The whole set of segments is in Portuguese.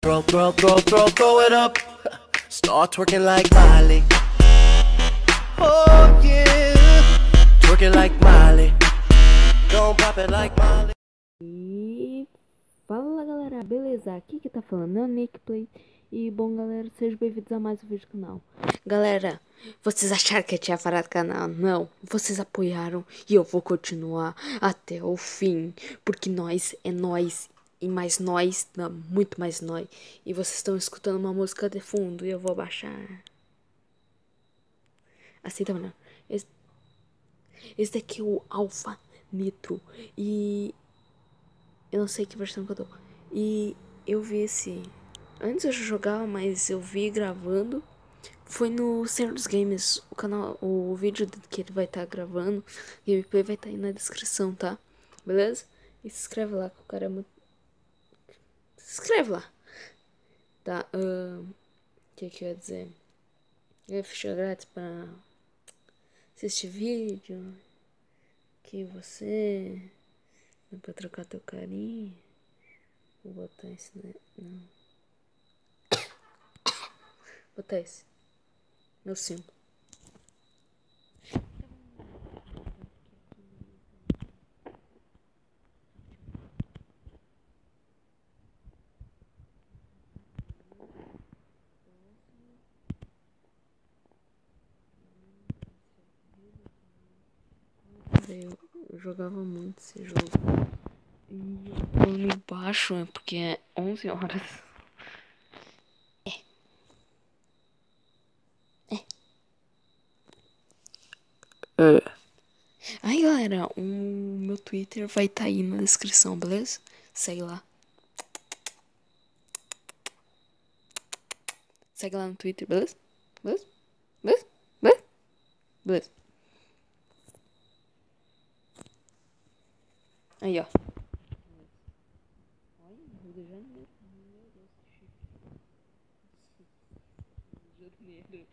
Throw it up. Start twerking like Miley. Oh yeah. Twerking like Miley. Don't pop it like Miley. E fala galera, beleza? Aqui que tá falando é o Nick Play. E bom galera, sejam bem-vindos a mais um vídeo do canal. Galera, vocês acharam que eu tinha parado o canal? Não, vocês apoiaram e eu vou continuar até o fim. Porque nós é nós e mais nós, não, muito mais nós. E vocês estão escutando uma música de fundo e eu vou baixar. Assim também não. Esse daqui é o Alpha Nitro. E eu não sei que versão que eu tô. E eu vi esse. Antes eu já jogava, mas eu vi gravando. Foi no Senhor dos Games. O canal. O vídeo que ele vai estar gravando. Gameplay vai estar aí na descrição, tá? Beleza? E se inscreve lá, que o cara é muito. Se inscreve lá. Tá? O que eu ia dizer? Eu ia fechar grátis pra assistir vídeo. Que você. Dá pra trocar teu carinho. Vou botar esse, né? Não. Botar esse. Meu símbolo. Eu jogava muito esse jogo. E o volume baixo é porque é 11 horas. Aí galera, o meu Twitter vai estar aí na descrição, beleza? Segue lá. Segue lá no Twitter, beleza? Beleza? Beleza? Beleza? Beleza. Aí, ó. Olha, Rio de Janeiro. Meu Deus, que chique. Rio de Janeiro.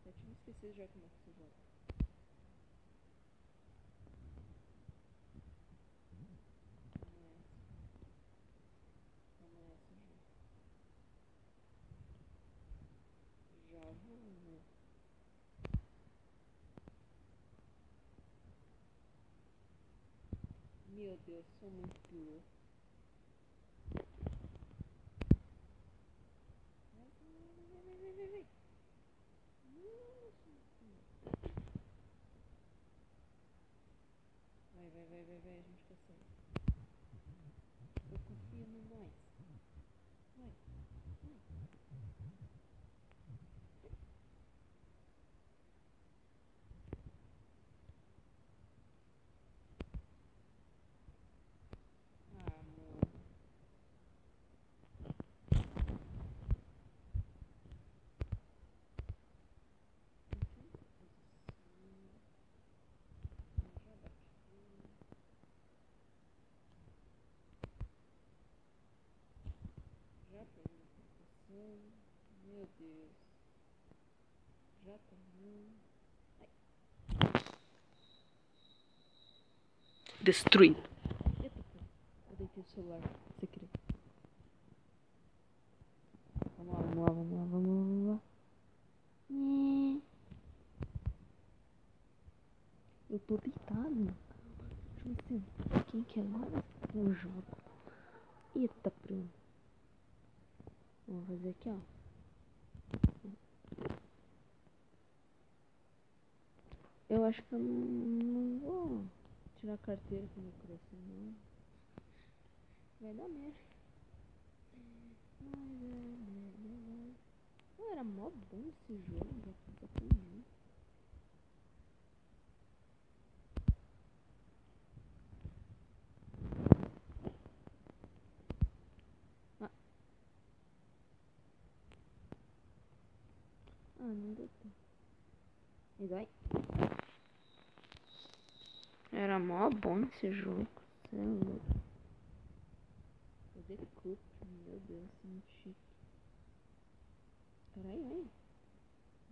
Eu tinha esquecido já como é que se joga. Já vou, né? Meu Deus, sou muito pior. Vai. Vai, a gente consegue. Eu confio no nós. Vai. Ah, amor. Já perdi a posição. Meu Deus. Já terminou. Destruído. Eita, eu deitei o celular. Você queria. Vamos lá. Eu tô deitado. Deixa eu ver se quem que é agora? Eu jogo. Eita, primo. Vamos fazer aqui, ó. Eu acho que eu não vou tirar a carteira quando eu crescer, não. Vai dar merda. Não, era mó bom esse jogo, já aprendi. Não deu tempo. E vai. Era mó bom esse jogo. Você é louco. Fazer cup, meu Deus, muito chique. Caralho,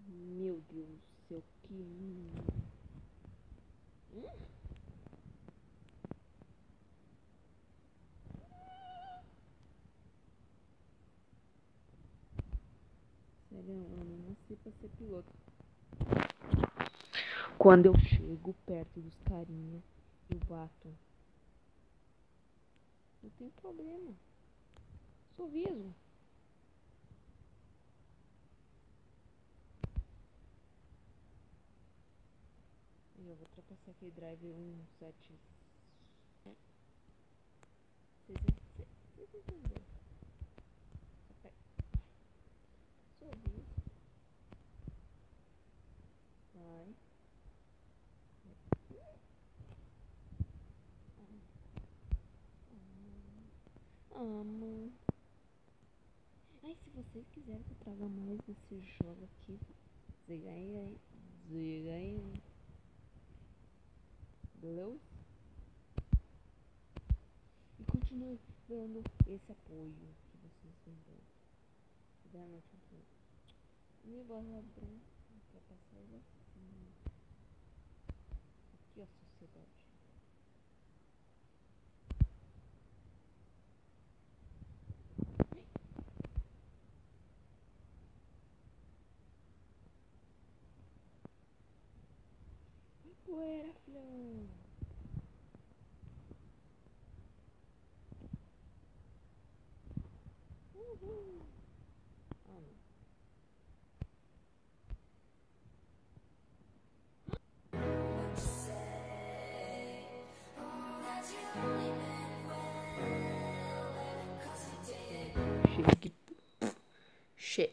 meu Deus do céu, que. pra ser piloto. Quando eu chego perto dos carinha, eu bato. Não tem problema. Sorriso. Eu vou ultrapassar aquele driver 17. Vocês entenderam? Sorriso. Vai. Mano. Ai, se vocês quiserem que eu traga mais desse jogo aqui, diga aí. Beleza? E continue dando esse apoio que vocês me dão. Dando apoio. Me bola branca pra passar ele assim. Aqui, ó, sociedade. Poeira, filhão. Uhul. Ah, não. Chegue. Che.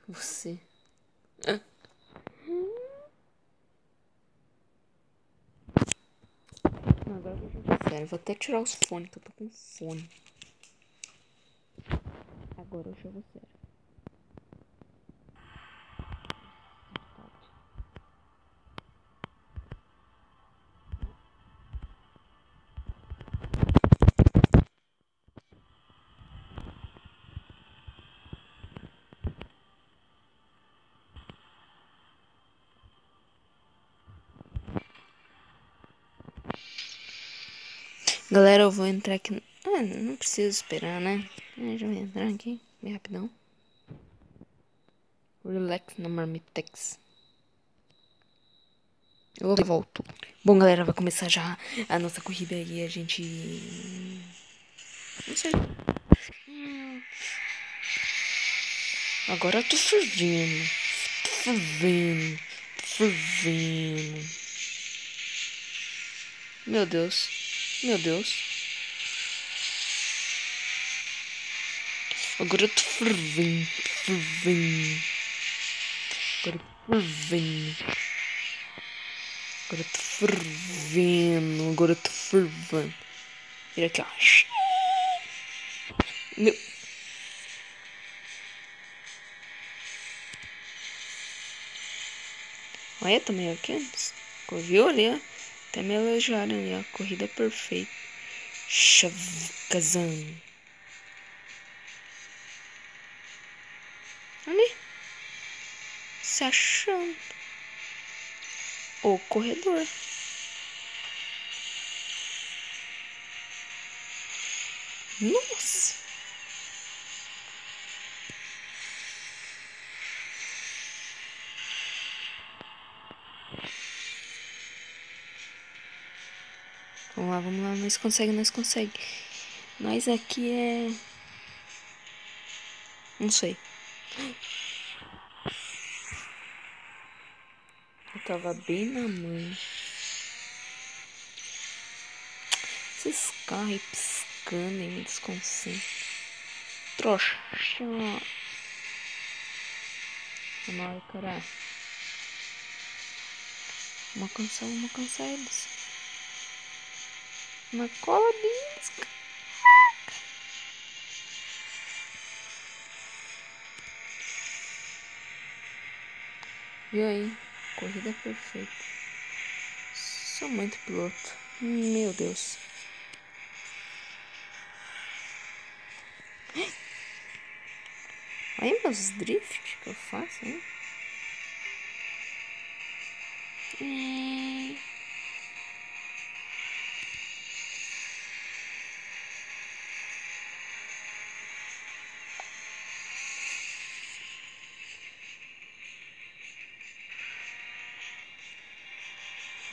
Você. Não, agora eu vou jogar sério. Vou até tirar os fones, que eu tô com fone. Agora eu jogo sério. Galera, eu vou entrar aqui. Ah, não preciso esperar, né? Já vou entrar aqui, bem rapidão. Relax no Marmitex. Eu volto. Bom, galera, vai começar já a nossa corrida aí. A gente... Não sei. Agora eu tô fervendo. Meu Deus. Agora eu tô fervendo. Agora eu tô fervendo. Vira aqui, ó. Meu... Olha, também aqui. Viu ali, ó. Até me elogiaram ali, ó. Corrida perfeita. Chavazão. Ali. Se achando. O corredor. Nossa. Vamos lá. Nós consegue. Nós aqui é... Não sei. Eu tava bem na mãe. Esses carros aí piscando e me desconcentram. Trouxa. Vamos lá, caralho. Vamos alcançar eles. Na cola deles. Viu aí? Corrida perfeita. Sou muito piloto. Meu Deus. Olha meus drift que eu faço, hein?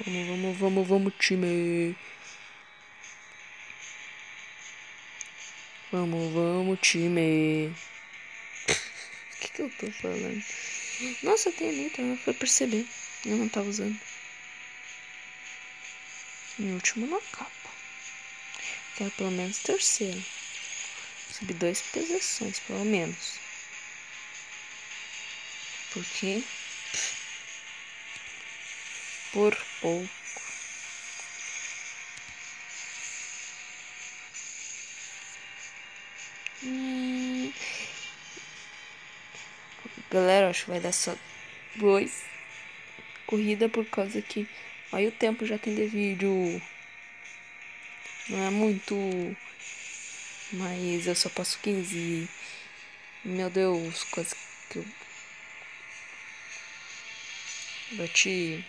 Vamos, time. Vamos, time. O que eu tô falando? Nossa, tem ali, então não foi perceber. Eu não tava usando. Em último na capa. Quero pelo menos terceiro. Subir 2 posições, pelo menos. Porque por pouco. Galera, acho que vai dar só 2 corridas por causa que olha o tempo já tem de vídeo. Não é muito, mas eu só passo 15. Meu Deus, quase que eu bati.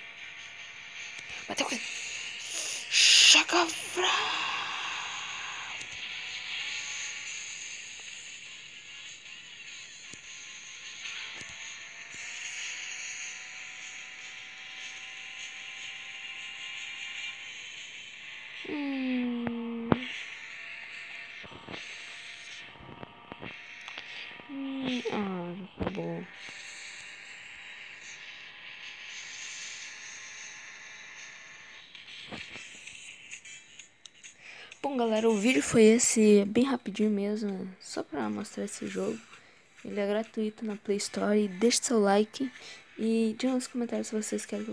Bateu com Chaka Vrá. Já acabou. Bom, galera, o vídeo foi esse, bem rapidinho mesmo, só pra mostrar esse jogo. Ele é gratuito na Play Store. Deixe seu like e diga nos comentários se vocês querem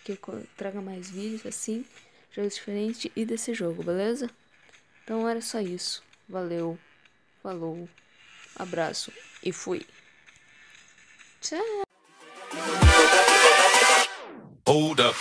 que eu traga mais vídeos assim, jogos diferentes e desse jogo, beleza? Então era só isso. Valeu, falou, abraço e fui. Tchau. Hold up.